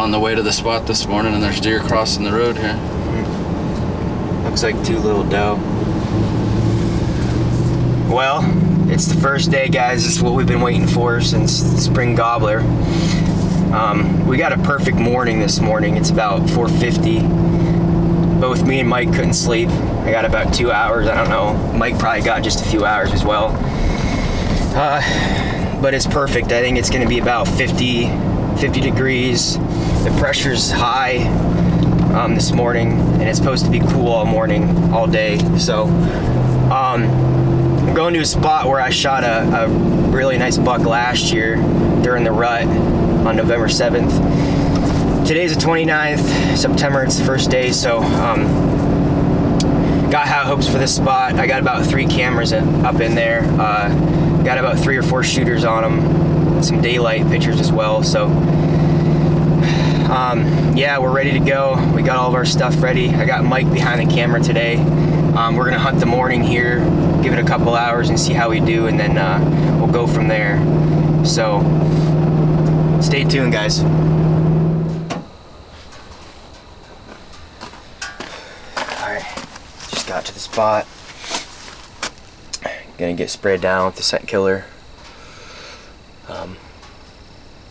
on the way to the spot this morning, and there's deer crossing the road here. Looks like 2 little doe. Well, it's the first day, guys. This is what we've been waiting for since the spring gobbler. We got a perfect morning this morning. It's about 4:50. Both me and Mike couldn't sleep. I got about 2 hours. I don't know. Mike probably got just a few hours as well. But it's perfect. I think it's going to be about 50 degrees. The pressure's high this morning, and it's supposed to be cool all morning, all day. So I'm going to a spot where I shot a really nice buck last year during the rut on November 7th. Today's the 29th, September, it's the first day, so got high hopes for this spot. I got about 3 cameras up in there. Got about 3 or 4 shooters on them, some daylight pictures as well. So yeah, we're ready to go. We got all of our stuff ready. I got Mike behind the camera today. We're gonna hunt the morning here, give it a couple hours and see how we do, and then we'll go from there. So stay tuned, guys. Alright, just got to the spot. Gonna get sprayed down with the scent killer.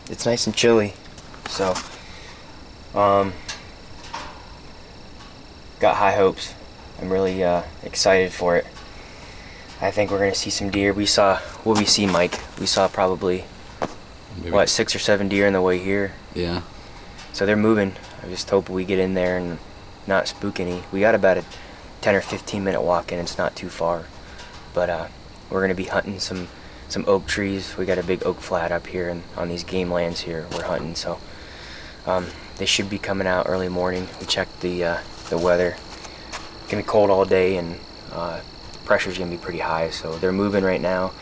It's nice and chilly, so got high hopes. I'm really excited for it. I think we're gonna see some deer. What we see, Mike? We saw probably what, 6 or 7 deer on the way here. Yeah. So they're moving. I just hope we get in there and not spook any. We got about a 10 or 15 minute walk in. It's not too far, but we're gonna be hunting some oak trees. We got a big oak flat up here, and on these game lands here we're hunting. So they should be coming out early morning. We checked the weather. It's gonna be cold all day, and pressure's gonna be pretty high. So they're moving right now.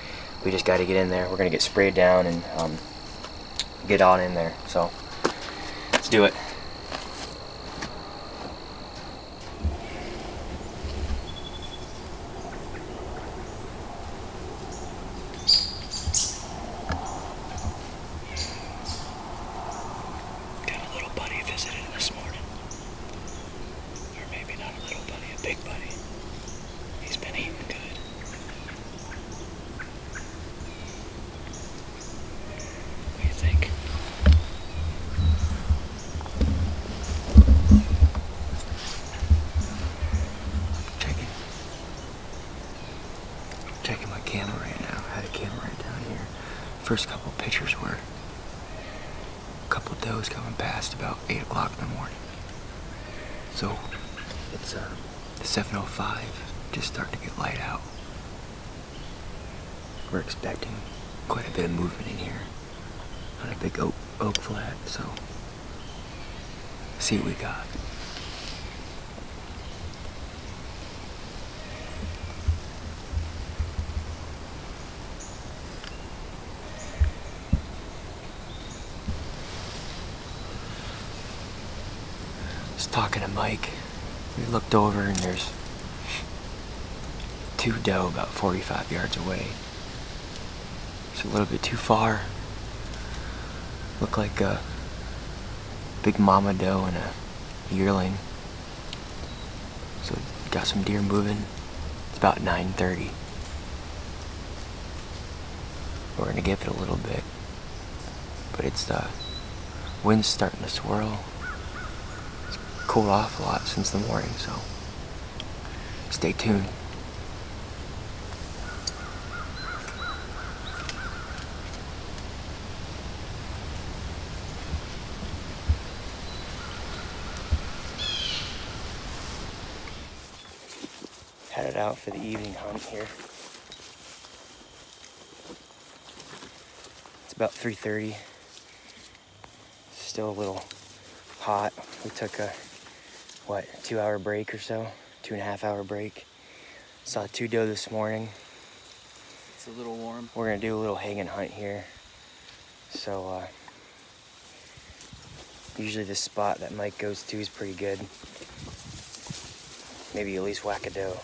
We just got to get in there. We're gonna get sprayed down and get on in there. So let's do it. Checking my camera right now. I had a camera right down here. First couple pictures were a couple does coming past about 8 o'clock in the morning. So it's 7:05, just starting to get light out. We're expecting quite a bit of movement in here on a big oak flat, so see what we got. Talking to Mike, we looked over and there's 2 doe about 45 yards away. It's a little bit too far. Look like a big mama doe and a yearling. So got some deer moving. It's about 9:30. We're gonna give it a little bit, but it's the wind's starting to swirl. Cooled off a lot since the morning, so stay tuned. Headed out for the evening hunt here. It's about 3:30. Still a little hot. We took a 2-hour break or so, 2.5-hour break. Saw 2 doe this morning. It's a little warm. We're gonna do a little hang and hunt here. So usually this spot that Mike goes to is pretty good. Maybe at least whack a doe.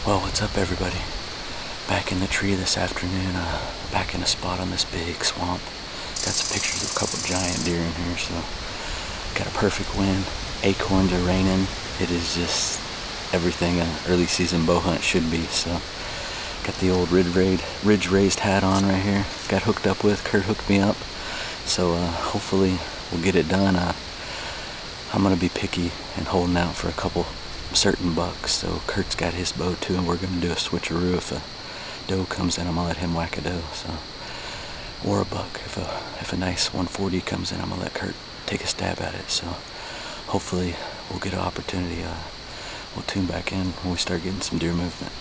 Well, what's up, everybody? Back in the tree this afternoon, back in a spot on this big swamp. got some pictures of a couple giant deer in here, so got a perfect wind. Acorns are raining. It is just everything an early season bow hunt should be. So got the old ridge raised hat on right here. Got hooked up with. Curt hooked me up. So hopefully we'll get it done. I'm gonna be picky and holding out for a couple certain bucks. So Curt's got his bow too, and we're gonna do a switcheroo. If a doe comes in, I'm gonna let him whack a doe. So, or a buck. If a nice 140 comes in, I'm gonna let Curt take a stab at it. So hopefully we'll get an opportunity. We'll tune back in when we start getting some deer movement.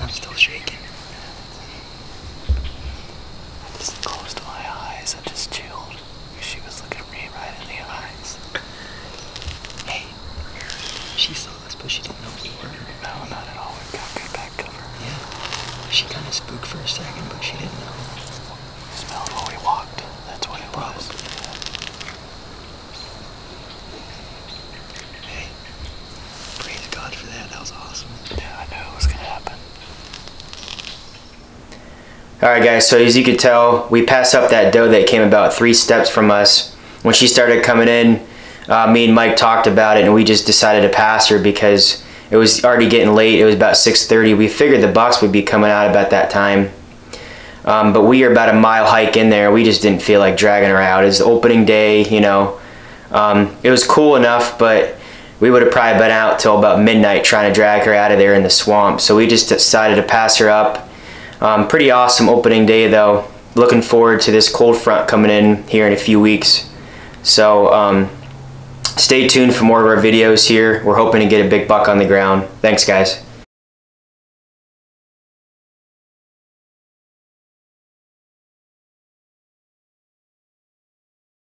I'm still shaking. I just closed my eyes. I just chilled. She was looking me right in the eyes. Hey, she saw us, but she didn't know we were. No, not at all. We've got good back cover. Yeah. She kind of spooked for a second, but she didn't know. Smelled when we walked. That's what it was. Hey, praise God for that. That was awesome. Yeah, I knew it was going to happen. Alright guys, so as you could tell, we passed up that doe that came about 3 steps from us. When she started coming in, me and Mike talked about it and we just decided to pass her because it was already getting late. It was about 6:30. We figured the bucks would be coming out about that time. But we are about a mile hike in there. We just didn't feel like dragging her out. It's the opening day, you know. It was cool enough, but we would have probably been out till about midnight trying to drag her out of there in the swamp. So we just decided to pass her up. Pretty awesome opening day though. Looking forward to this cold front coming in here in a few weeks. So stay tuned for more of our videos here. We're hoping to get a big buck on the ground. Thanks guys.